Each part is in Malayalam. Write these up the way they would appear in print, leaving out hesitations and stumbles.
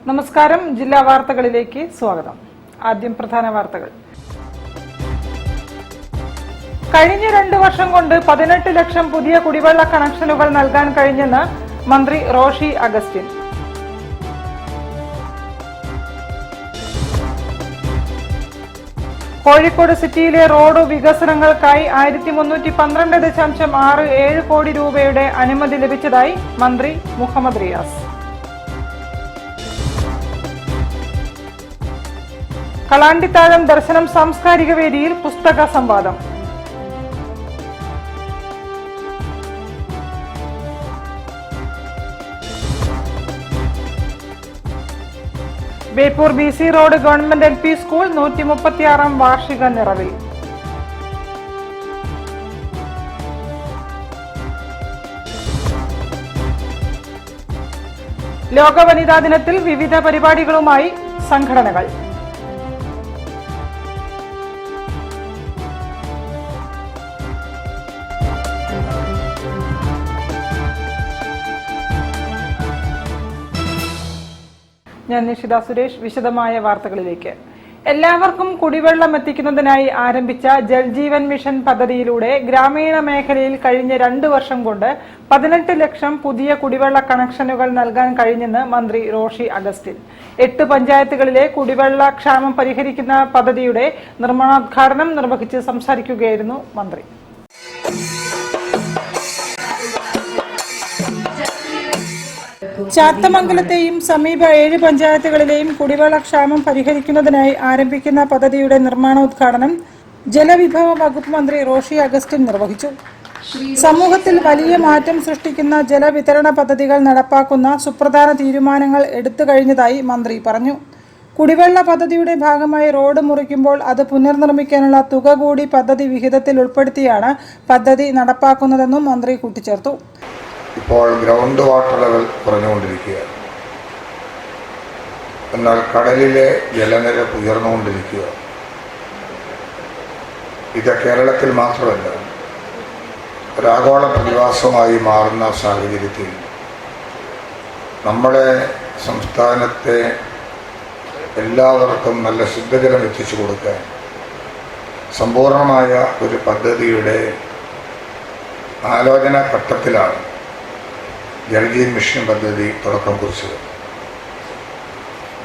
നമസ്കാരം. ജില്ലാ വാർത്തകളിലേക്ക് സ്വാഗതം. ആദ്യം പ്രധാന വാർത്തകൾ. കഴിഞ്ഞ 2 വർഷം കൊണ്ട് 18 ലക്ഷം പുതിയ കുടിവെള്ള കണക്ഷനുകൾ നൽകാൻ കഴിഞ്ഞെന്ന് മന്ത്രി റോഷി അഗസ്റ്റിൻ. കോഴിക്കോട് സിറ്റിയിലെ റോഡ് വികസനങ്ങൾക്കായി 1312.67 കോടി രൂപയുടെ അനുമതി ലഭിച്ചതായി മന്ത്രി മുഹമ്മദ് റിയാസ്. കളാണ്ടിത്താഴം ദർശനം സാംസ്കാരിക വേദിയിൽ പുസ്തക സംവാദം. Beypore BC road government LP school 136ാം വാർഷിക നിറവിൽ. ലോക വനിതാ ദിനത്തിൽ വിവിധ പരിപാടികളുമായി സംഘടനകൾ. ഞാൻ നിഷിത സുരേഷ്. വിശദമായ വാർത്തകളിലേക്ക്. എല്ലാവർക്കും കുടിവെള്ളം എത്തിക്കുന്നതിനായി ആരംഭിച്ച ജൽജീവൻ മിഷൻ പദ്ധതിയിലൂടെ ഗ്രാമീണ മേഖലയിൽ കഴിഞ്ഞ 2 വർഷം കൊണ്ട് 18 ലക്ഷം പുതിയ കുടിവെള്ള കണക്ഷനുകൾ നൽകാൻ കഴിഞ്ഞെന്ന് മന്ത്രി റോഷി അഗസ്റ്റിൻ. 8 പഞ്ചായത്തുകളിലെ കുടിവെള്ള ക്ഷാമം പരിഹരിക്കുന്ന പദ്ധതിയുടെ നിർമ്മാണോദ്ഘാടനം നിർവഹിച്ച് സംസാരിക്കുകയായിരുന്നു മന്ത്രി. ചാത്തമംഗലത്തെയും സമീപ 7 പഞ്ചായത്തുകളിലെയും കുടിവെള്ള ക്ഷാമം പരിഹരിക്കുന്നതിനായി ആരംഭിക്കുന്ന പദ്ധതിയുടെ നിർമ്മാണോദ്ഘാടനം ജലവിഭവ വകുപ്പ് മന്ത്രി റോഷി അഗസ്റ്റിൻ നിർവഹിച്ചു. സമൂഹത്തിൽ വലിയ മാറ്റം സൃഷ്ടിക്കുന്ന ജലവിതരണ പദ്ധതികൾ നടപ്പാക്കുന്ന സുപ്രധാന തീരുമാനങ്ങൾ എടുത്തു കഴിഞ്ഞതായി മന്ത്രി പറഞ്ഞു. കുടിവെള്ള പദ്ധതിയുടെ ഭാഗമായി റോഡ് മുറിക്കുമ്പോൾ അത് പുനർനിർമ്മിക്കാനുള്ള തുക കൂടി പദ്ധതി വിഹിതത്തിൽ ഉൾപ്പെടുത്തിയാണ് പദ്ധതി നടപ്പാക്കുന്നതെന്നും മന്ത്രി കൂട്ടിച്ചേർത്തു. ഇപ്പോൾ ഗ്രൗണ്ട് വാട്ടർ ലെവൽ കുറഞ്ഞുകൊണ്ടിരിക്കുകയാണ്. എന്നാൽ കടലിലെ ജലനിരപ്പ് ഉയർന്നുകൊണ്ടിരിക്കുക. ഇത് കേരളത്തിൽ മാത്രമല്ല, ഒരാഗോള പ്രതിഭാസമായി മാറുന്ന സാഹചര്യത്തിൽ നമ്മുടെ സംസ്ഥാനത്തെ എല്ലാവർക്കും നല്ല ശുദ്ധജലം എത്തിച്ചു കൊടുക്കാൻ സമ്പൂർണമായ ഒരു പദ്ധതിയുടെ ആലോചന ഘട്ടത്തിലാണ് ജൽജീവൻ മിഷൻ പദ്ധതി തുടക്കം കുറിച്ചത്.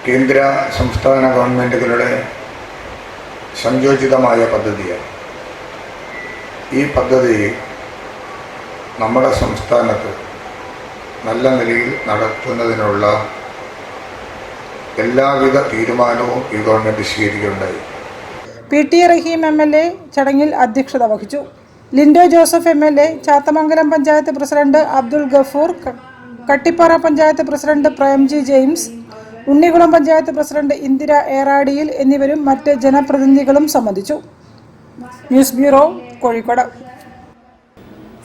കേന്ദ്ര സംസ്ഥാന ഗവൺമെൻറ്റുകളുടെ സംയോജിതമായ പദ്ധതിയാണ്. ഈ പദ്ധതി നമ്മുടെ സംസ്ഥാനത്ത് നല്ല നിലയിൽ നടത്തുന്നതിനുള്ള എല്ലാവിധ തീരുമാനവും ഈ ഗവൺമെൻറ് സ്വീകരിക്കുകയുണ്ടായി. PT റഹീം MLA ചടങ്ങിൽ അധ്യക്ഷത വഹിച്ചു. Lindo Joseph MLA, Chathamangalam panchayat president Abdul Gafoor, Kattippara panchayat president Premji James, Unnikulam panchayat president Indira Eradiyil എന്നിവരും മറ്റ് ജനപ്രതിനിധികളും സംബന്ധിച്ചു. News bureau, Kozhikode.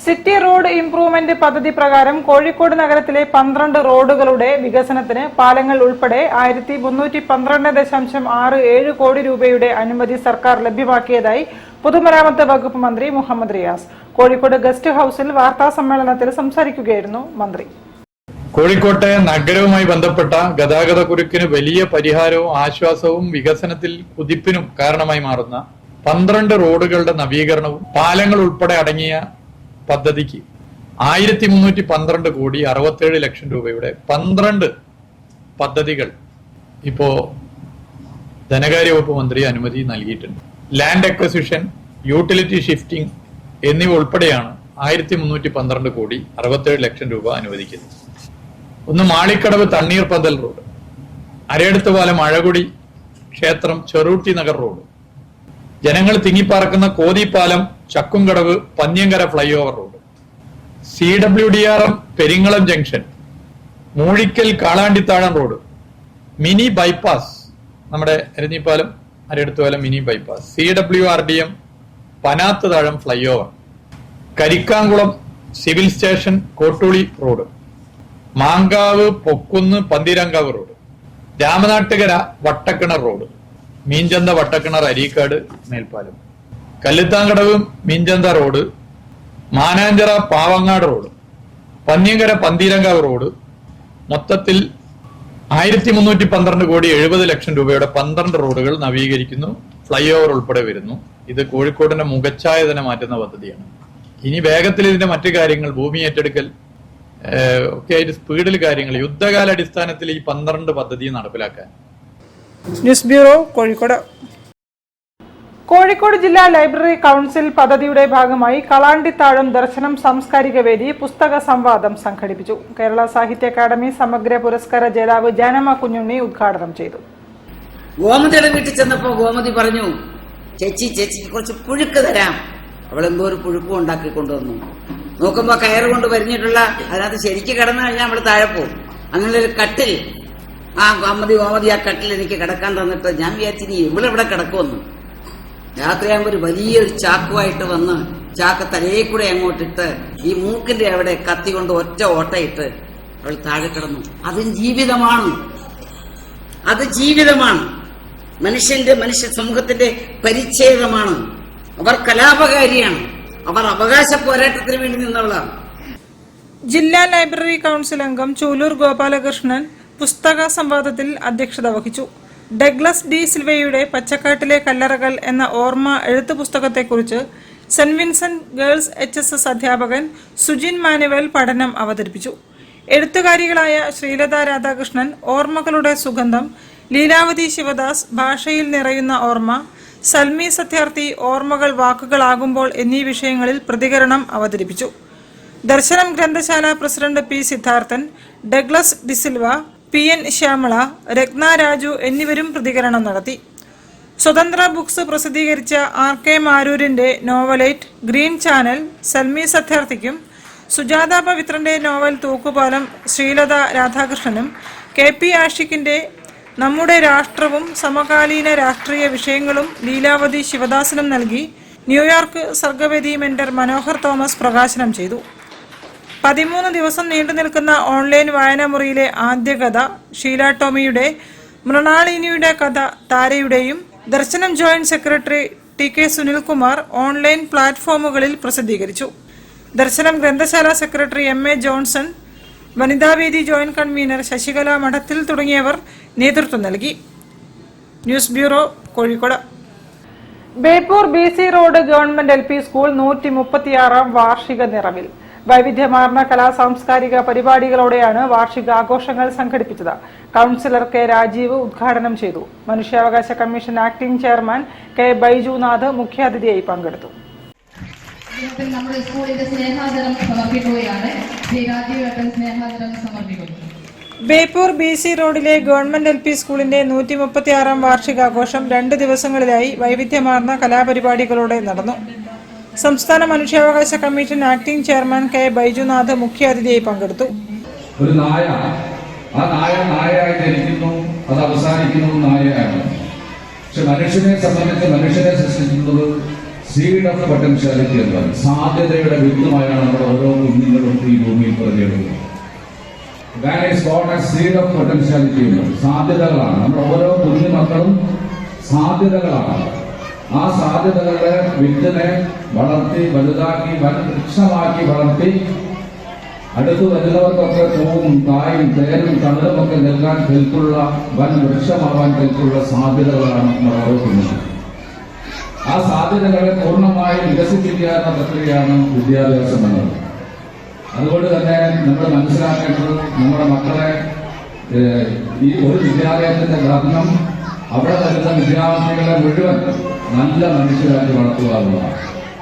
City road improvement പദ്ധതി പ്രകാരം കോഴിക്കോട് നഗരത്തിലെ 12 റോഡുകളുടെ വികസനത്തിന് പാലങ്ങൾ ഉൾപ്പെടെ 1312.67 കോടി രൂപയുടെ അനുമതി സർക്കാർ ലഭ്യമാക്കിയതായി പൊതുമരാമത്ത് വകുപ്പ് മന്ത്രി മുഹമ്മദ് റിയാസ്. കോഴിക്കോട് ഗസ്റ്റ് ഹൌസിൽ വാർത്താ സമ്മേളനത്തിൽ സംസാരിക്കുകയായിരുന്നു മന്ത്രി. കോഴിക്കോട്ടെ നഗരവുമായി ബന്ധപ്പെട്ട ഗതാഗത കുരുക്കിന് വലിയ പരിഹാരവും ആശ്വാസവും വികസനത്തിൽ കുതിപ്പിനും കാരണമായി മാറുന്ന 12 റോഡുകളുടെ നവീകരണവും പാലങ്ങൾ ഉൾപ്പെടെ അടങ്ങിയ പദ്ധതിക്ക് 1312 കോടി 67 ലക്ഷം രൂപയുടെ 12 പദ്ധതികൾ ഇപ്പോ ധനകാര്യ വകുപ്പ് മന്ത്രി അനുമതി നൽകിയിട്ടുണ്ട്. ലാൻഡ് അക്വസിഷൻ, യൂട്ടിലിറ്റി ഷിഫ്റ്റിംഗ് എന്നിവ ഉൾപ്പെടെയാണ് 1312 കോടി 67 ലക്ഷം രൂപ അനുവദിക്കുന്നത്. ഒന്ന് മാളിക്കടവ് തണ്ണീർപന്തൽ റോഡ്, അരയടുത്തുപാലം അഴകുടി ക്ഷേത്രം ചെറൂട്ടി നഗർ റോഡ്, ജനങ്ങൾ തിങ്ങിപ്പാർക്കുന്ന Kothippalam Chakkumkadavu Panniyankara flyover road, CWDRM Peringalam junction, Moozhikkal Kalandithazham road, mini bypass, നമ്മുടെ Eranhipalam Arayidathupalam mini bypass, CWRDM Panathu Thazham flyover, Karikkamkulam civil station Kottooli road, Mankavu Pokkunnu Pantheerankavu road, Ramanattukara Vattakkinar road, Meenchantha Vattakkinar Areekkad മേൽപ്പാലം, Kalluthankadavu Meenchantha road, Mananchira Pavangad road, Panniyankara Pantheerankavu road. മൊത്തത്തിൽ 1312 കോടി 70 ലക്ഷം രൂപയുടെ 12 റോഡുകൾ നവീകരിക്കുന്നു. ഫ്ലൈ ഓവർ ഉൾപ്പെടെ വരുന്നു. ഇത് കോഴിക്കോടിന്റെ മുഖച്ഛായ തന്നെ മാറ്റുന്ന പദ്ധതിയാണ്. ഇനി വേഗത്തിൽ ഇതിന്റെ മറ്റു കാര്യങ്ങൾ, ഭൂമി ഏറ്റെടുക്കൽ ഒക്കെ ആയിട്ട് സ്പീഡിൽ കാര്യങ്ങൾ യുദ്ധകാലാടിസ്ഥാനത്തിൽ ഈ 12 പദ്ധതി നടപ്പിലാക്കാൻ. News bureau, Kozhikode. കോഴിക്കോട് ജില്ലാ ലൈബ്രറി കൗൺസിൽ പദ്ധതിയുടെ ഭാഗമായി കളാണ്ടിത്താഴം ദർശനം സാംസ്കാരിക വേദി പുസ്തക സംവാദം സംഘടിപ്പിച്ചു. കേരള സാഹിത്യ അക്കാദമി സമഗ്ര പുരസ്കാര ജേതാവ് ജാനമ്മ കുഞ്ഞുണ്ണി ഉദ്ഘാടനം ചെയ്തു. ഗോമതിയുടെ വീട്ടിൽ ചെന്നപ്പോ ഗോമതി പറഞ്ഞു, ചേച്ചി കുറച്ച് പുഴുക്ക് തരാം. അവളെന്തോ ഒരു പുഴുക്കും ഉണ്ടാക്കി കൊണ്ടുവന്നു. നോക്കുമ്പോ കയറ് കൊണ്ട് വരിഞ്ഞിട്ടുള്ള, അതിനകത്ത് ശരിക്ക് കിടന്നു കഴിഞ്ഞാൽ അവള് താഴെ പോകും. അങ്ങനെ ഒരു കട്ടിൽ, ആ ഗോമതി ആ കട്ടിൽ എനിക്ക് കിടക്കാൻ തന്നിട്ട് ഞാൻ വിചാരിച്ചിനി ഇവളിവിടെ കിടക്കുമെന്നു. രാത്രിയാകുമ്പോ ഒരു വലിയൊരു ചാക്കുമായിട്ട് വന്ന് ചാക്ക് തലയെ കൂടെ അങ്ങോട്ടിട്ട് ഈ മൂക്കിന്റെ അവിടെ കത്തി കൊണ്ട് ഒറ്റ ഓട്ടയിട്ട് അവൾ താഴെ കിടന്നു. അതും ജീവിതമാണ്. അത് ജീവിതമാണ്. മനുഷ്യ സമൂഹത്തിന്റെ പരിച്ഛേദമാണ്. അവർ കലാപകാരിയാണ്. അവർ അവകാശ പോരാട്ടത്തിന് വേണ്ടി നിന്നവളാണ്. ജില്ലാ ലൈബ്രറി കൗൺസിൽ അംഗം ചൂലൂർ ഗോപാലകൃഷ്ണൻ പുസ്തക സംവാദത്തിൽ അധ്യക്ഷത വഹിച്ചു. ഡഗ്ലസ് ഡി സിൽവയുടെ പച്ചക്കാട്ടിലെ കല്ലറകൾ എന്ന ഓർമ്മ എഴുത്തു പുസ്തകത്തെക്കുറിച്ച് സെന്റ് വിൻസെന്റ് ഗേൾസ് HSS അധ്യാപകൻ സുജിൻ മാനുവൽ പഠനം അവതരിപ്പിച്ചു. എഴുത്തുകാരികളായ ശ്രീലത രാധാകൃഷ്ണൻ ഓർമ്മകളുടെ സുഗന്ധം, ലീലാവതി ശിവദാസ് ഭാഷയിൽ നിറയുന്ന ഓർമ്മ, സൽമി സത്യാർത്ഥി ഓർമ്മകൾ വാക്കുകളാകുമ്പോൾ എന്നീ വിഷയങ്ങളിൽ പ്രതികരണം അവതരിപ്പിച്ചു. ദർശനം ഗ്രന്ഥശാല president P Sidharthan, Douglas D'Silva, PN Shyamala, Ratna Raju എന്നിവരും പ്രതികരണം നടത്തി. സ്വതന്ത്ര ബുക്സ് പ്രസിദ്ധീകരിച്ച RK മാരൂരിന്റെ നോവലേറ്റ് ഗ്രീൻ ചാനൽ സൽമി സത്യാർത്ഥിക്കും, സുജാത പവിത്രന്റെ നോവൽ തൂക്കുപാലം ശ്രീലത രാധാകൃഷ്ണനും, KP ആഷിഖിന്റെ നമ്മുടെ രാഷ്ട്രവും സമകാലീന രാഷ്ട്രീയ വിഷയങ്ങളും ലീലാവതി ശിവദാസിനും നൽകി. New York Sargavedi mentor Manohar Thomas പ്രകാശനം ചെയ്തു. 13 ദിവസം നീണ്ടു നിൽക്കുന്ന ഓൺലൈൻ വായനാമുറിയിലെ ആദ്യ കഥ ഷീല ടോമിയുടെ, മൃണാളിനിയുടെ കഥ താരയുടെയും Darshanam joint secretary TK Sunilkumar online പ്ലാറ്റ്ഫോമുകളിൽ പ്രസിദ്ധീകരിച്ചു. ദർശനം ഗ്രന്ഥശാല സെക്രട്ടറി MA ജോൺസൺ, വനിതാവേദി ജോയിന്റ് കൺവീനർ ശശികല മഠത്തിൽ തുടങ്ങിയവർ നേതൃത്വം നൽകി. News bureau, Kozhikode. Beypore BC road government LP school 136ാം വാർഷിക നിറവിൽ. വൈവിധ്യമാർന്ന കലാസാംസ്കാരിക പരിപാടികളോടെയാണ് വാർഷികാഘോഷങ്ങൾ സംഘടിപ്പിച്ചത്. കൗൺസിലർ K രാജീവ് ഉദ്ഘാടനം ചെയ്തു. മനുഷ്യാവകാശ commission acting chairman K Baijunath മുഖ്യാതിഥിയായി പങ്കെടുത്തു. നമ്മുടെ സ്കൂളിന്റെ സ്നേഹാദരം സമർപ്പിക്കുകയാണ്. ശ്രീ രാജീവ് സ്നേഹാദരം സമർപ്പിക്കുന്നു. ബേപ്പൂർ BC റോഡിലെ ഗവൺമെന്റ് LP സ്കൂളിന്റെ 136ാം വാർഷികാഘോഷം 2 ദിവസങ്ങളിലായി വൈവിധ്യമാർന്ന കലാപരിപാടികളോടെ നടന്നു. സംസ്ഥാന മനുഷ്യാവകാശ commission acting chairman K Baijunath മുഖ്യാതിഥിയായി പങ്കെടുത്തു. ഒരു നായ, ആ നായയായി ജനിക്കുന്നു, അത് അവസാനിക്കുന്നു നായയാണ്. പക്ഷെ മനുഷ്യനെ സംബന്ധിച്ച് മനുഷ്യനെ സൃഷ്ടിക്കുന്നത് സീഡ് ഓഫ് പൊട്ടൻഷ്യാലിറ്റി എന്നാണ്. സാധ്യതയുടെ വിത്തുമായാണ് നമ്മുടെ ഓരോ കുഞ്ഞുങ്ങളും ഈ ഭൂമിയിൽ പറഞ്ഞെടുക്കുന്നത്. Man is born as seed of potentiality. സാധ്യതകളാണ്. നമ്മുടെ ഓരോ കുഞ്ഞു മക്കളും സാധ്യതകളാണ്. ആ സാധ്യതകളുടെ വിത്തിനെ വളർത്തി വലുതാക്കി വൃക്ഷമാക്കി വളർത്തി അടുത്ത് വരുന്നവർക്കൊക്കെ പൂവും കായും തേനും തണലുമൊക്കെ നൽകാൻ കെൽപ്പുള്ള വൃക്ഷമാവാൻ കെൽപ്പുള്ള സാധ്യതകളാണ് നമ്മുടെ ഓരോ കുഞ്ഞുങ്ങൾ. ആ സാധ്യതകളെ പൂർണ്ണമായി വികസിപ്പിക്കുക എന്ന പ്രക്രിയയാണ് വിദ്യാഭ്യാസം എന്നത്. അതുകൊണ്ട് തന്നെ നമ്മൾ മനസ്സിലാക്കേണ്ടത് നമ്മുടെ മക്കളെ ഈ ഒരു വിദ്യാലയത്തിന്റെ ധർമ്മം അവിടെ വരുന്ന വിദ്യാർത്ഥികളെ മുഴുവൻ നല്ല മനുഷ്യരാക്കി വളർത്തുക എന്നതാണ്.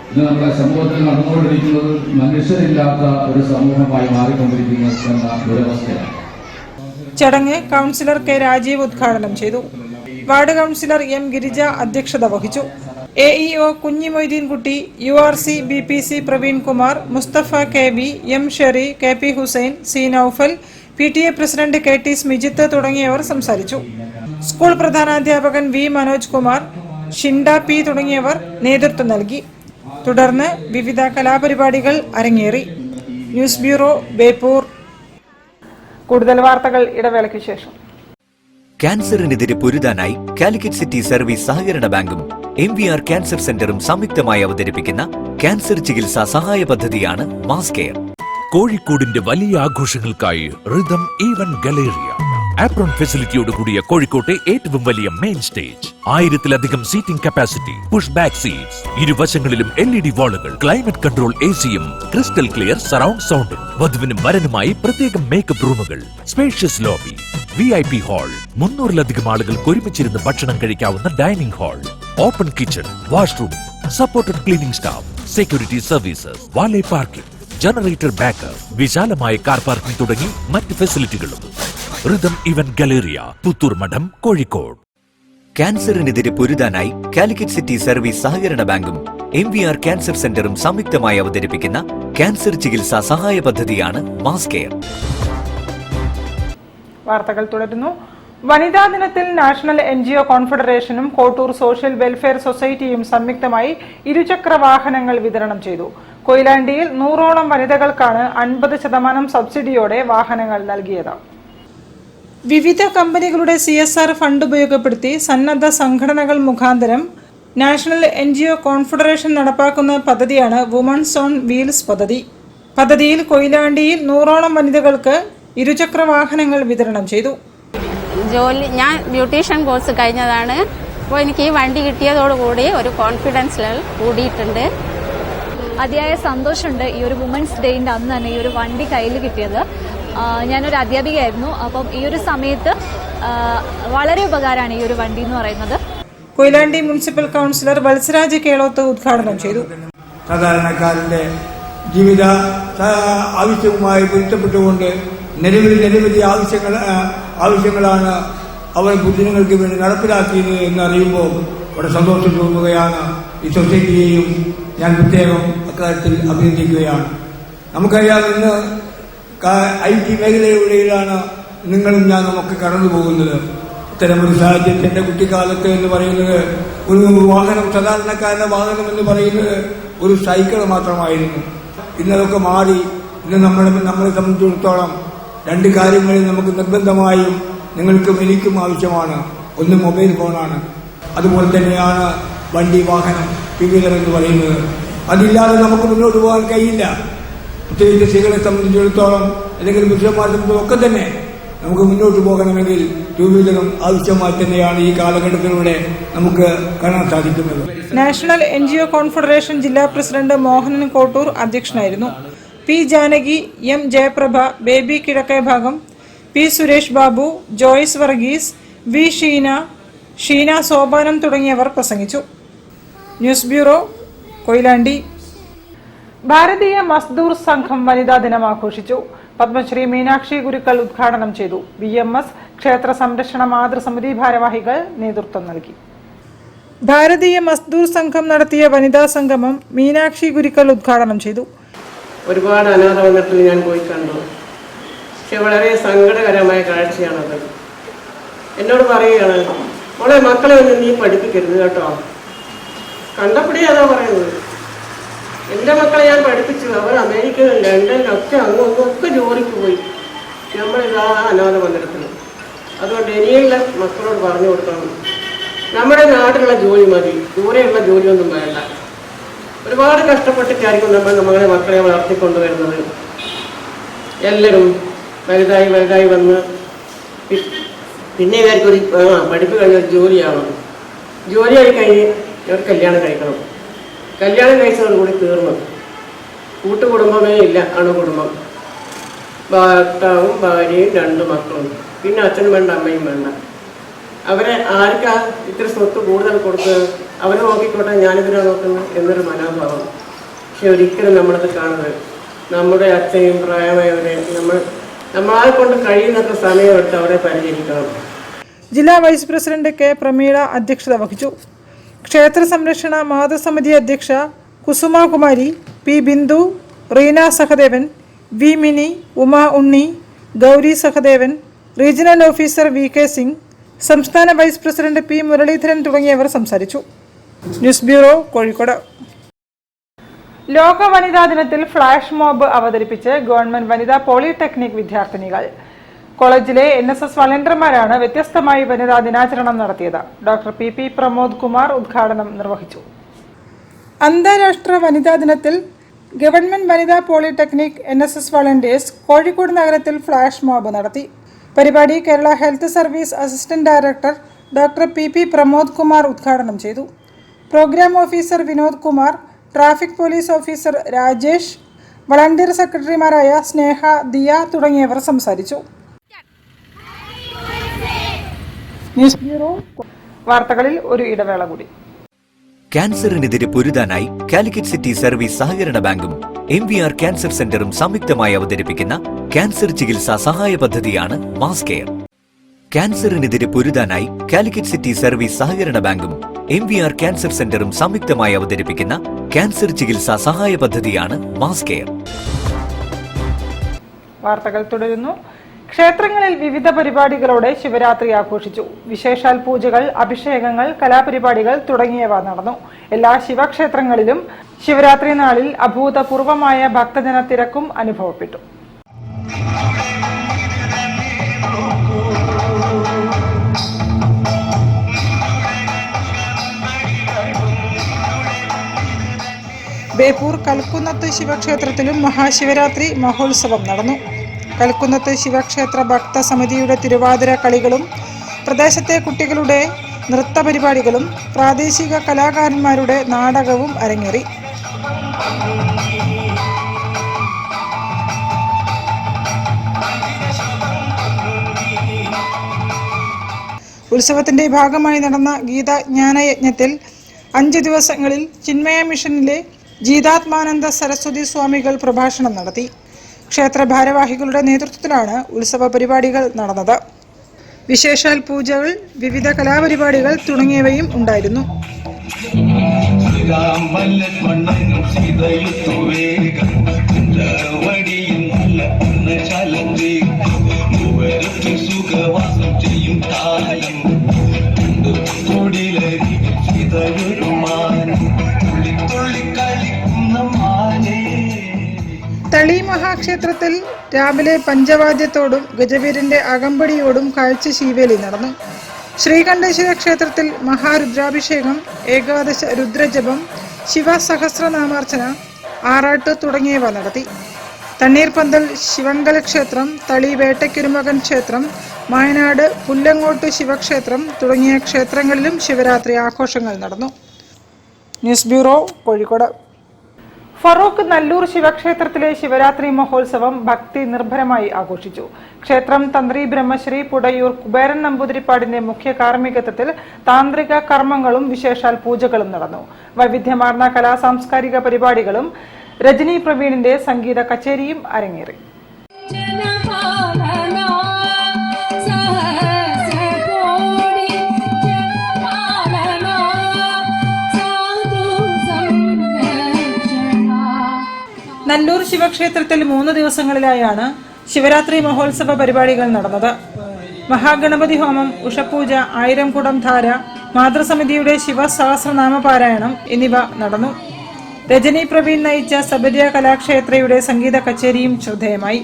ഇന്ന് നമ്മുടെ സമൂഹത്തിൽ നടന്നുകൊണ്ടിരിക്കുന്നത് മനുഷ്യരില്ലാത്ത ഒരു സമൂഹമായി മാറിക്കൊണ്ടിരിക്കുന്ന എന്ന ദുരവസ്ഥയാണ്. ചടങ്ങ് കൗൺസിലർ K രാജീവ് ഉദ്ഘാടനം ചെയ്തു. വാർഡ് കൗൺസിലർ M ഗിരിജ അധ്യക്ഷത വഹിച്ചു. AEO Kunhimoideenkutty, URC BPC Praveen Kumar, Musthafa KB, M Sherry, KP Hussain, C Noufal, PTA president KT Smijith തുടങ്ങിയവർ സംസാരിച്ചു. സ്കൂൾ പ്രധാനാധ്യാപകൻ V മനോജ് കുമാർ, ഷിൻഡ P തുടങ്ങിയവർ നേതൃത്വം നൽകി. തുടർന്ന് വിവിധ കലാപരിപാടികൾ അരങ്ങേറി. News bureau, Beypore. കൂടുതൽ വാർത്തകൾ ഇടവേളയ്ക്ക് ശേഷം. ക്യാൻസറിനെതിരെ പൊരുതാനായി കാലിക്കറ്റ് സിറ്റി സർവീസ് സഹകരണ ബാങ്കും MVR ക്യാൻസർ സെന്ററും സംയുക്തമായി അവതരിപ്പിക്കുന്ന ക്യാൻസർ ചികിത്സാ സഹായ പദ്ധതിയാണ് മാസ് കെയർ. കോഴിക്കോടിന്റെ വലിയ ആഘോഷങ്ങൾക്കായി റിതം ഈവന്റ് ഗലേറിയ ആപ്രോൺ ഫെസിലിറ്റിയോട് കൂടിയ കോഴിക്കോട്ടെ ഏറ്റവും വലിയ മെയിൻ സ്റ്റേജ്, 1000-ലധികം seating capacity, push back seats, ഇരുവശങ്ങളിലും LED വാളുകൾ, ക്ലൈമറ്റ് കൺട്രോൾ AC-യും, ക്രിസ്റ്റൽ ക്ലിയർ സറൗണ്ട് സൗണ്ടും, വധുവിനും വരനുമായി പ്രത്യേകം മേക്കപ്പ് റൂമുകൾ, സ്പേഷ്യസ് ലോബി, VIP ഹാൾ, 300-ലധികം ആളുകൾക്ക് ഒരുമിച്ചിരുന്ന് ഭക്ഷണം കഴിക്കാവുന്ന dining hall, open kitchen, washroom, supported cleaning staff, security services, valet parking, generator backup, വിശാലമായ കാർ പാർക്കിംഗ് തുടങ്ങി മറ്റ് ഫെസിലിറ്റികളും. റിതം ഇവന്റ് ഗലേറിയ, പുത്തൂർ മഠം, കോഴിക്കോട്. ക്യാൻസറിനെതിരെ പൊരുതാനായി കാലിക്കറ്റ് സിറ്റി സർവീസ് സഹകരണ ബാങ്കും MVR ക്യാൻസർ സെന്ററും സംയുക്തമായി അവതരിപ്പിക്കുന്ന ക്യാൻസർ ചികിത്സാ സഹായ പദ്ധതിയാണ് മാസ് കെയർ. വാർത്തകൾ തുടരുന്നു. വനിതാ ദിനത്തിൽ നാഷണൽ NGO കോൺഫെഡറേഷനും കോട്ടൂർ സോഷ്യൽ വെൽഫെയർ സൊസൈറ്റിയും സംയുക്തമായി ഇരുചക്ര വാഹനങ്ങൾ വിതരണം ചെയ്തു. കൊയിലാണ്ടിയിൽ 100ഓളം വനിതകൾക്കാണ് 50% സബ്സിഡിയോടെ വാഹനങ്ങൾ നൽകിയത്. വിവിധ കമ്പനികളുടെ CSR ഫണ്ട് ഉപയോഗപ്പെടുത്തി സന്നദ്ധ സംഘടനകൾ മുഖാന്തരം നാഷണൽ NGO കോൺഫെഡറേഷൻ നടപ്പാക്കുന്ന പദ്ധതിയാണ് വുമൺസ് ഓൺ വീൽസ് പദ്ധതി. പദ്ധതിയിൽ കൊയിലാണ്ടിയിൽ 100ഓളം വനിതകൾക്ക് ഇരുചക്ര വാഹനങ്ങൾ വിതരണം ചെയ്തു. ഞാൻ ബ്യൂട്ടീഷ്യൻ കോഴ്സ് കഴിഞ്ഞതാണ്. അപ്പോൾ എനിക്ക് ഈ വണ്ടി കിട്ടിയതോടുകൂടി ഒരു കോൺഫിഡൻസ് ലെവൽ കൂടിയിട്ടുണ്ട്. അതിയായ സന്തോഷമുണ്ട് ഈ ഒരു വുമൻസ് ഡേയുടെ അന്ന് തന്നെ ഈ ഒരു വണ്ടി കയ്യിൽ കിട്ടിയത്. ഞാനൊരു അധ്യാപികയായിരുന്നു. അപ്പം ഈ ഒരു സമയത്ത് വളരെ ഉപകാരമാണ് ഈ ഒരു വണ്ടി എന്ന് പറയുന്നത്. കൊയിലാണ്ടി മുനിസിപ്പൽ കൗൺസിലർ വത്സരാജ് കേളോത്ത് ഉദ്ഘാടനം ചെയ്തു. സാധാരണക്കാരന്റെ ജീവിത ആവശ്യവുമായി പൊരുത്തപ്പെട്ടുകൊണ്ട് നിരവധി ആവശ്യങ്ങളാണ് അവർ പൊതുജനങ്ങൾക്ക് വേണ്ടി നടപ്പിലാക്കിയത് എന്നറിയുമ്പോൾ വളരെ സന്തോഷം തോന്നുകയാണ്. ഈ സൊസൈറ്റിയെയും ഞാൻ പ്രത്യേകം അക്കാര്യത്തിൽ അഭിനന്ദിക്കുകയാണ്. നമുക്കറിയാം, ഇന്ന് IT മേഖലയിലൂടെയാണ് നിങ്ങളും ഞാൻ നമുക്ക് കടന്നു പോകുന്നത്. ഇത്തരമൊരു സാഹചര്യത്തിൽ എന്റെ കുട്ടിക്കാലത്ത് എന്ന് പറയുന്നത് ഒരു വാഹനം, സാധാരണക്കാരന്റെ വാഹനം എന്ന് പറയുന്നത് ഒരു സൈക്കിൾ മാത്രമായിരുന്നു. ഇന്നതൊക്കെ മാറി. ഇന്ന് നമ്മളെ സംബന്ധിച്ചിടത്തോളം 2 കാര്യങ്ങളിൽ നമുക്ക് നിർബന്ധമായും നിങ്ങൾക്കും എനിക്കും ആവശ്യമാണ്. ഒന്ന് മൊബൈൽ ഫോണാണ്, അതുപോലെ തന്നെയാണ് വണ്ടി, വാഹനം, ടു-വീലർ എന്ന് പറയുന്നത്. അതില്ലാതെ നമുക്ക് മുന്നോട്ട് പോകാൻ കഴിയില്ല. പ്രത്യേകിച്ച് സ്ത്രീകളെ സംബന്ധിച്ചിടത്തോളം അല്ലെങ്കിൽ പുരുഷന്മാരെ സംബന്ധിച്ചിടത്തോളം ഒക്കെ തന്നെ നമുക്ക് മുന്നോട്ട് പോകണമെങ്കിൽ ടു-വീലറും ആവശ്യമായി തന്നെയാണ് ഈ കാലഘട്ടത്തിലൂടെ നമുക്ക് കാണാൻ സാധിക്കുന്നത്. നാഷണൽ NGO കോൺഫെഡറേഷൻ ജില്ലാ പ്രസിഡന്റ് മോഹനൻ കോട്ടൂർ അധ്യക്ഷനായിരുന്നു. P Janaki, M Jayaprabha, baby കിഴക്കേ ഭാഗം, P സുരേഷ് ബാബു, ജോയ്സ് വർഗീസ്, V ഷീന സോപാനം തുടങ്ങിയവർ പ്രസംഗിച്ചു. News bureau, Koyilandy. ഭാരതീയ മസ്ദൂർ സംഘം വനിതാ ദിനം ആഘോഷിച്ചു. പത്മശ്രീ മീനാക്ഷി ഗുരുക്കൾ ഉദ്ഘാടനം ചെയ്തു. BMS ക്ഷേത്ര സംരക്ഷണ മാതൃസമിതി ഭാരവാഹികൾ നേതൃത്വം നൽകി. ഭാരതീയ മസ്ദൂർ സംഘം നടത്തിയ വനിതാ സംഗമം മീനാക്ഷി ഗുരുക്കൾ ഉദ്ഘാടനം ചെയ്തു. ഒരുപാട് അനാഥ വന്നിട്ട് ഞാൻ പോയി കണ്ടു. പക്ഷെ വളരെ സങ്കടകരമായ കാഴ്ചയാണത്. എന്നോട് പറയുകയാണ്, മോളെ മക്കളെ ഒന്നും നീ പഠിപ്പിക്കരുത് കേട്ടോ. കണ്ടപ്പടി അതാ പറയുന്നത്. എൻ്റെ മക്കളെ ഞാൻ പഠിപ്പിച്ചു. അവർ അമേരിക്കയിലും ലണ്ടനിലും ഒക്കെ അങ്ങൊക്കെ ജോലിക്ക് പോയി. നമ്മളിതാ അനാഥ മന്ദിരത്തിൽ. അതുകൊണ്ട് ഇനിയുള്ള മക്കളോട് പറഞ്ഞു കൊടുക്കണം, നമ്മുടെ നാട്ടിലുള്ള ജോലി മതി, ദൂരെയുള്ള ജോലിയൊന്നും വേണ്ട. ഒരുപാട് കഷ്ടപ്പെട്ടിട്ടായിരിക്കും നമ്മളെ മക്കളെ വളർത്തിക്കൊണ്ടുവരുന്നത്. എല്ലാവരും വലുതായി വന്ന് പിന്നെ ഇവർക്കൊരു പഠിപ്പ് കഴിഞ്ഞൊരു ജോലിയാവണം. ജോലിയായി കഴിഞ്ഞ് ഇവർ കല്യാണം കഴിക്കണം. കല്യാണം കഴിച്ചതോടുകൂടി തീർന്നു. കൂട്ടുകുടുംബമേ ഇല്ല, അണുകുടുംബം. ഭർത്താവും ഭാര്യയും 2 മക്കളും, പിന്നെ അച്ഛനും വേണ്ട, അമ്മയും വേണ്ട. അവരെ ആർക്കാ ഇത്ര സ്വത്ത് കൂടുതൽ കൊടുത്ത് അവരെ നോക്കിക്കോട്ടെ, ഞാനിതിനെ നോക്കുന്നത് എന്നൊരു മനോഭാവം. പക്ഷെ ഒരിക്കലും നമ്മളത് കാണുന്നത് നമ്മുടെ അച്ഛയും പ്രായമായവരെ നമ്മളാൽ കൊണ്ട് കഴിയുന്നത്ര സമയമെടുത്ത് അവരെ പരിചരിക്കണം. ജില്ലാ വൈസ് പ്രസിഡന്റ് K പ്രമീള അധ്യക്ഷത വഹിച്ചു. ക്ഷേത്ര സംരക്ഷണ മാതൃസമിതി അധ്യക്ഷ Kusumakumari, P Bindu, Reena Sahadevan, V Mini, Uma Unni, Gowri Sahadevan, regional officer VK Singh, സംസ്ഥാന വൈസ് പ്രസിഡന്റ് P മുരളീധരൻ തുടങ്ങിയവർ സംസാരിച്ചു. News bureau, Kozhikode. ലോക വനിതാ ദിനത്തിൽ ഫ്ലാഷ് മോബ് അവതരിപ്പിച്ച് ഗവൺമെന്റ് വനിതാ പോളിടെക്നിക് വിദ്യാർത്ഥിനികൾ. കോളേജിലെ NSS വളണ്ടിയർമാരാണ് വ്യത്യസ്തമായി വനിതാ ദിനാചരണം നടത്തിയത്. ഡോക്ടർ PP പ്രമോദ് കുമാർ ഉദ്ഘാടനം നിർവഹിച്ചു. അന്താരാഷ്ട്ര വനിതാ ദിനത്തിൽ ഗവൺമെന്റ് വനിതാ പോളിടെക്നിക് NSS വളണ്ടിയേഴ്സ് കോഴിക്കോട് നഗരത്തിൽ ഫ്ലാഷ് മോബ് നടത്തി. പരിപാടി Kerala health service assistant director doctor PP Pramod Kumar ഉദ്ഘാടനം ചെയ്തു. Programme officer Vinod Kumar, traffic police officer Rajesh, volunteer സെക്രട്ടറിമാരായ സ്നേഹ, ദിയ തുടങ്ങിയവർ സംസാരിച്ചു. ന്യൂസ് ബ്യൂറോ വാർത്തകളിൽ ഒരു ഇടവേള കൂടി. ക്യാൻസറിനെതിരെ പൊരുതാനായി കാലിക്കറ്റ് സിറ്റി സർവീസ് സഹകരണ ബാങ്കും MVR ക്യാൻസർ സെന്ററും സംയുക്തമായി അവതരിപ്പിക്കുന്ന ക്യാൻസർ ചികിത്സാ സഹായ പദ്ധതിയാണ് മാസ് കെയർ. ക്യാൻസറിനെതിരെ പൊരുതാനായി കാലിക്കറ്റ് സിറ്റി സർവീസ് സഹകരണ ബാങ്കും MVR ക്യാൻസർ സെന്ററും സംയുക്തമായി അവതരിപ്പിക്കുന്ന ക്യാൻസർ ചികിത്സാ സഹായ പദ്ധതിയാണ് മാസ് കെയർ. വാർത്തകൾ തുടരുന്നു. ക്ഷേത്രങ്ങളിൽ വിവിധ പരിപാടികളോടെ ശിവരാത്രി ആഘോഷിച്ചു. വിശേഷാൽ പൂജകൾ, അഭിഷേകങ്ങൾ, കലാപരിപാടികൾ തുടങ്ങിയവ നടന്നു. എല്ലാ ശിവക്ഷേത്രങ്ങളിലും ശിവരാത്രി നാളിൽ അഭൂതപൂർവമായ ഭക്തജന തിരക്കും അനുഭവപ്പെട്ടു. ബേപ്പൂർ കൽക്കുന്നത്ത് ശിവക്ഷേത്രത്തിലും മഹാശിവരാത്രി മഹോത്സവം നടന്നു. കൽക്കുന്നത്ത് ശിവക്ഷേത്ര ഭക്ത സമിതിയുടെ തിരുവാതിര കളികളും പ്രദേശത്തെ കുട്ടികളുടെ നൃത്തപരിപാടികളും പ്രാദേശിക കലാകാരന്മാരുടെ നാടകവും അരങ്ങേറി. ഉത്സവത്തിന്റെ ഭാഗമായി നടന്ന ഗീതാജ്ഞാനയജ്ഞത്തിൽ 5 ദിവസങ്ങളിൽ ചിന്മയ മിഷനിലെ ജീതാത്മാനന്ദ സരസ്വതി സ്വാമികൾ പ്രഭാഷണം നടത്തി. ക്ഷേത്ര ഭാരവാഹികളുടെ നേതൃത്വത്തിലാണ് ഉത്സവ പരിപാടികൾ നടന്നത്. വിശേഷാൽ പൂജകൾ, വിവിധ കലാപരിപാടികൾ തുടങ്ങിയവയും ഉണ്ടായിരുന്നു. തളി മഹാക്ഷേത്രത്തിൽ രാവിലെ പഞ്ചവാദ്യത്തോടും ഗജവീരന്റെ അകമ്പടിയോടും കാഴ്ചശീവേലി നടന്നു. ശ്രീകണ്ഠേശ്വര ക്ഷേത്രത്തിൽ മഹാരുദ്രാഭിഷേകം, ഏകാദശ രുദ്രജപം, ശിവസഹസ്രനാമാർച്ചന, ആറാട്ട് തുടങ്ങിയവ നടത്തി. തണ്ണീർപന്തൽ ശിവങ്കല ക്ഷേത്രം, തളി വേട്ടയ്ക്കുരുമകൻ ക്ഷേത്രം, മായനാട് പുല്ലങ്ങോട്ട് ശിവക്ഷേത്രം തുടങ്ങിയ ക്ഷേത്രങ്ങളിലും ശിവരാത്രി ആഘോഷങ്ങൾ നടന്നു. News bureau, Kozhikode. ഫറൂഖ് നല്ലൂർ ശിവക്ഷേത്രത്തിലെ ശിവരാത്രി മഹോത്സവം ഭക്തി നിർഭരമായി ആഘോഷിച്ചു. ക്ഷേത്രം തന്ത്രി ബ്രഹ്മശ്രീ പുടയൂർ കുബേരൻ നമ്പൂതിരിപ്പാടിന്റെ മുഖ്യ കാർമ്മികത്വത്തിൽ താന്ത്രിക കർമ്മങ്ങളും വിശേഷാൽ പൂജകളും നടന്നു. വൈവിധ്യമാർന്ന കലാ സാംസ്കാരിക പരിപാടികളും രജനി പ്രവീണിന്റെ സംഗീത കച്ചേരിയും അരങ്ങേറി. നല്ലൂർ ശിവക്ഷേത്രത്തിൽ 3 ദിവസങ്ങളിലായാണ് ശിവരാത്രി മഹോത്സവ പരിപാടികൾ നടന്നത്. മഹാഗണപതി ഹോമം, ഉഷപൂജ, 1000 കുടം ധാര, മാതൃസമിതിയുടെ ശിവസഹസ്രനാമപാരായണം എന്നിവ നടന്നു. രജനി പ്രവീൺ നയിച്ച സബരിയ കലാക്ഷേത്രയുടെ സംഗീത കച്ചേരിയും ശ്രദ്ധേയമായി.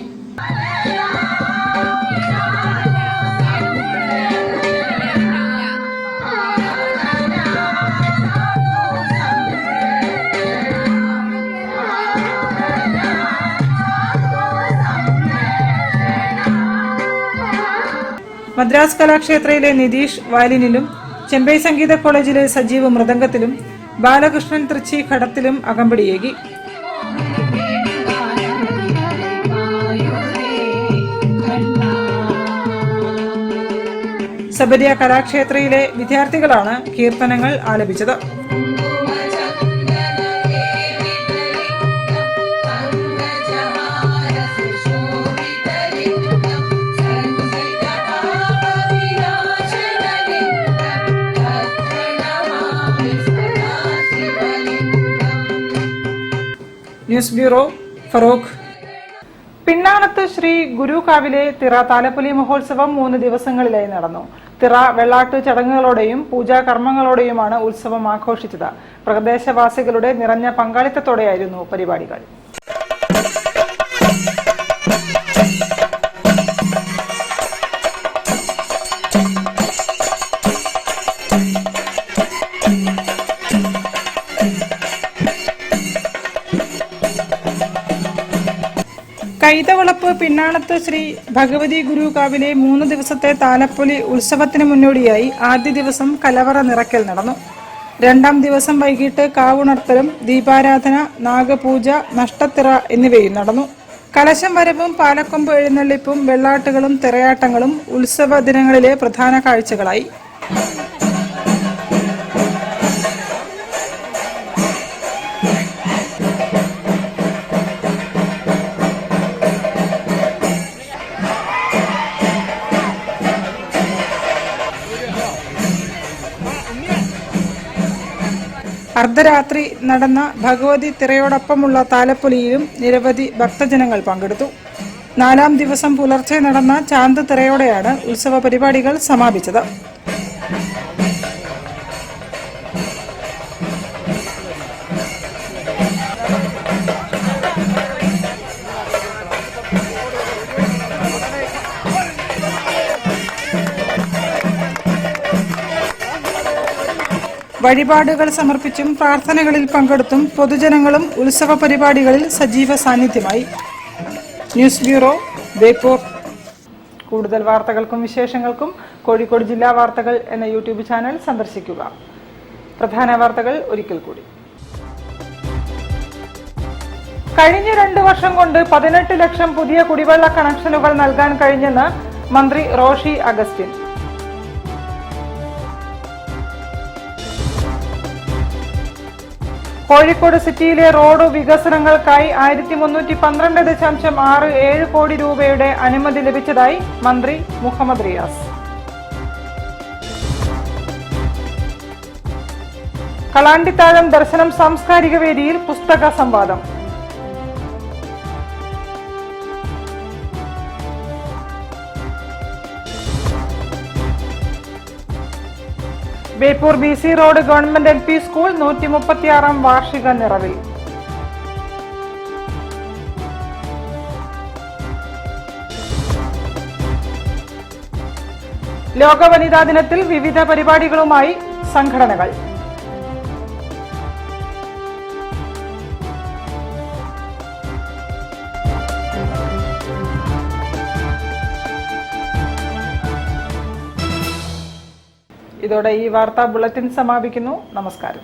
മദ്രാസ് കലാക്ഷേത്രയിലെ നിതീഷ് വയലിനിലും, ചെമ്പൈ സംഗീത കോളേജിലെ സജീവ് മൃദംഗത്തിലും, ബാലകൃഷ്ണൻ തൃച്ചി ഘടത്തിലും അകമ്പടിയേകി. സബരിയ കലാക്ഷേത്രയിലെ വിദ്യാർത്ഥികളാണ് കീർത്തനങ്ങൾ ആലപിച്ചത്. News bureau, Farook. പിണ്ണാണത്ത് ശ്രീ ഗുരുകാവിലെ തിറ താലപ്പൊലി മഹോത്സവം 3 ദിവസങ്ങളിലായി നടന്നു. തിറ വെള്ളാട്ട് ചടങ്ങുകളോടെയും പൂജാകർമ്മങ്ങളോടെയുമാണ് ഉത്സവം ആഘോഷിച്ചത്. പ്രദേശവാസികളുടെ നിറഞ്ഞ പങ്കാളിത്തത്തോടെയായിരുന്നു പരിപാടികൾ. പിന്നാണത്ത് ശ്രീ ഭഗവതി ഗുരുകാവിലെ 3 ദിവസത്തെ താലപ്പൊലി ഉത്സവത്തിന് മുന്നോടിയായി ആദ്യ ദിവസം കലവറ നിറയ്ക്കൽ നടന്നു. 2ാം ദിവസം വൈകിട്ട് കാവുണർത്തലും ദീപാരാധന, നാഗപൂജ, നഷ്ടത്തിറ എന്നിവയും നടന്നു. കലശം വരവും പാലക്കൊമ്പ് എഴുന്നള്ളിപ്പും വെള്ളാട്ടുകളും തിറയാട്ടങ്ങളും ഉത്സവ ദിനങ്ങളിലെ പ്രധാന കാഴ്ചകളായി. അർദ്ധരാത്രി നടന്ന ഭഗവതി തിറയോടൊപ്പമുള്ള താലപ്പൊലിയിലും നിരവധി ഭക്തജനങ്ങൾ പങ്കെടുത്തു. 4ാം ദിവസം പുലർച്ചെ നടന്ന ചാന്ത് തിറയോടെയാണ് ഉത്സവ പരിപാടികൾ സമാപിച്ചത്. വഴിപാടുകൾ സമർപ്പിച്ചും പ്രാർത്ഥനകളിൽ പങ്കെടുത്തും പൊതുജനങ്ങളും ഉത്സവ പരിപാടികളിൽ സജീവ സാന്നിധ്യമായി. News bureau, Beypore. കൂടുതൽ വാർത്തകൾക്കും വിശേഷങ്ങൾക്കും കോഴിക്കോട് ജില്ലാ വാർത്തകൾ എന്ന യൂട്യൂബ് ചാനൽ സന്ദർശിക്കുക. പ്രധാന വാർത്തകൾ ഒരിക്കൽ കൂടി. കഴിഞ്ഞ 2 വർഷം കൊണ്ട് 18 ലക്ഷം പുതിയ കുടിവെള്ള കണക്ഷനുകൾ നൽകാൻ കഴിഞ്ഞെന്ന് മന്ത്രി റോഷി അഗസ്റ്റിൻ. കോഴിക്കോട് സിറ്റിയിലെ റോഡ് വികസനങ്ങൾക്കായി 1312.67 കോടി രൂപയുടെ അനുമതി ലഭിച്ചതായി മന്ത്രി മുഹമ്മദ് റിയാസ്. കളാണ്ടിത്താഴം ദർശനം സാംസ്കാരിക വേദിയിൽ പുസ്തക സംവാദം. Beypore BC road government LP school 136ാം വാർഷിക നിറവിൽ. ലോക വനിതാ ദിനത്തിൽ വിവിധ പരിപാടികളുമായി സംഘടനകൾ. ഇതോടെ ഈ വാർത്താ ബുള്ളറ്റിൻ സമാപിക്കുന്നു. നമസ്കാരം.